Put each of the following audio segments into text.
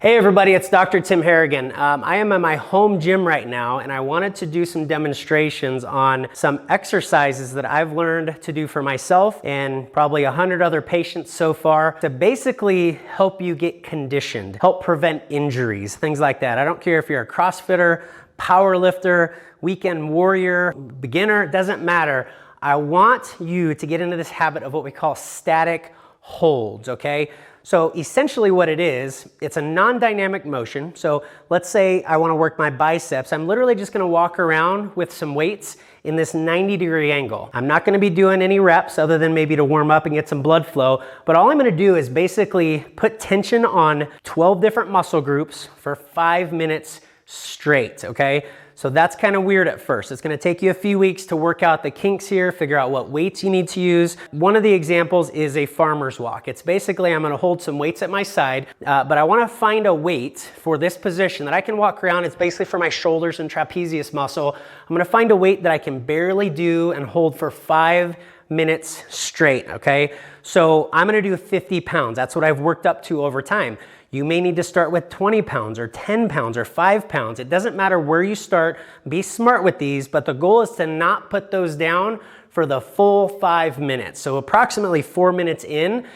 Hey everybody, it's Dr. Tim Harrigan. I am at my home gym right now and I wanted to do some demonstrations on some exercises that I've learned to do for myself and probably 100 other patients so far to basically help you get conditioned, help prevent injuries, things like that. I don't care if you're a CrossFitter, power lifter, weekend warrior, beginner, it doesn't matter. I want you to get into this habit of what we call static holds, okay? So essentially what it is, it's a non-dynamic motion. So let's say I want to work my biceps. I'm literally just going to walk around with some weights in this 90-degree angle. I'm not going to be doing any reps other than maybe to warm up and get some blood flow. But all I'm going to do is basically put tension on 12 different muscle groups for 5 minutes straight, okay? So that's kind of weird at first. It's going to take you a few weeks to work out the kinks here, figure out what weights you need to use. One of the examples is a farmer's walk. It's basically I'm going to hold some weights at my side, but I want to find a weight for this position that I can walk around. It's basically for my shoulders and trapezius muscle. I'm going to find a weight that I can barely do and hold for 5 minutes straight, okay? So I'm going to do 50 pounds. That's what I've worked up to over time. You may need to start with 20 pounds or 10 pounds or 5 pounds. It doesn't matter where you start. Be smart with these, but the goal is to not put those down for the full 5 minutes. So approximately 4 minutes in,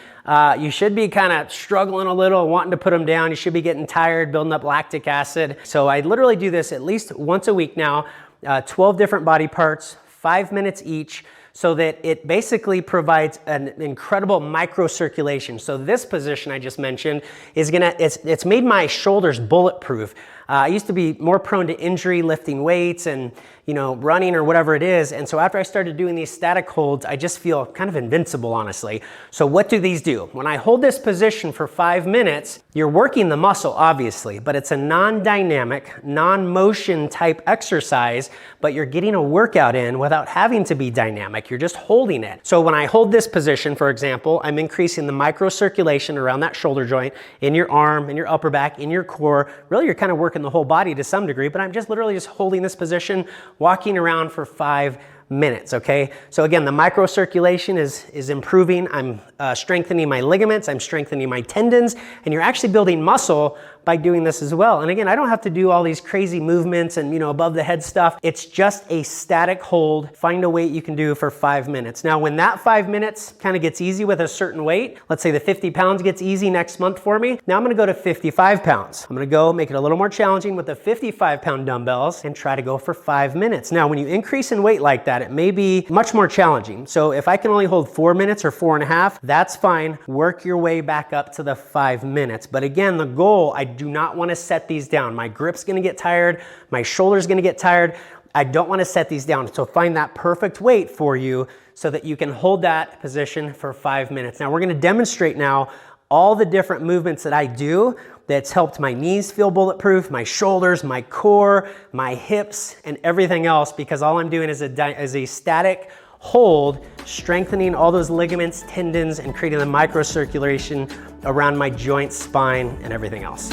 you should be kind of struggling a little, wanting to put them down. You should be getting tired, building up lactic acid. So I literally do this at least once a week now, 12 different body parts, 5 minutes each, so that it basically provides an incredible microcirculation. So this position I just mentioned is it's made my shoulders bulletproof. I used to be more prone to injury lifting weights and running or whatever it is. And so after I started doing these static holds, I just feel kind of invincible, honestly. So what do these do? When I hold this position for 5 minutes, you're working the muscle, obviously, but it's a non-dynamic, non-motion type exercise, but you're getting a workout in without having to be dynamic. You're just holding it. So when I hold this position, for example, I'm increasing the microcirculation around that shoulder joint, in your arm, in your upper back, in your core. Really, you're kind of working the whole body to some degree, but I'm just literally just holding this position, walking around for 5 minutes, okay? So again, the microcirculation is improving. I'm strengthening my ligaments, I'm strengthening my tendons, and you're actually building muscle by doing this as well. And again, I don't have to do all these crazy movements and above the head stuff. It's just a static hold. Find a weight you can do for 5 minutes. Now, when that 5 minutes kind of gets easy with a certain weight, let's say the 50 pounds gets easy next month for me. Now I'm gonna go to 55 pounds. I'm gonna go make it a little more challenging with the 55-pound dumbbells and try to go for 5 minutes. Now, when you increase in weight like that, it may be much more challenging. So if I can only hold 4 minutes or 4.5, that's fine. Work your way back up to the 5 minutes. But again, the goal, I do not want to set these down. My grip's going to get tired. My shoulder's going to get tired. I don't want to set these down. So find that perfect weight for you so that you can hold that position for 5 minutes. Now we're going to demonstrate now all the different movements that I do that's helped my knees feel bulletproof, my shoulders, my core, my hips, and everything else, because all I'm doing is a static hold, strengthening all those ligaments, tendons, and creating the microcirculation around my joints, spine, and everything else.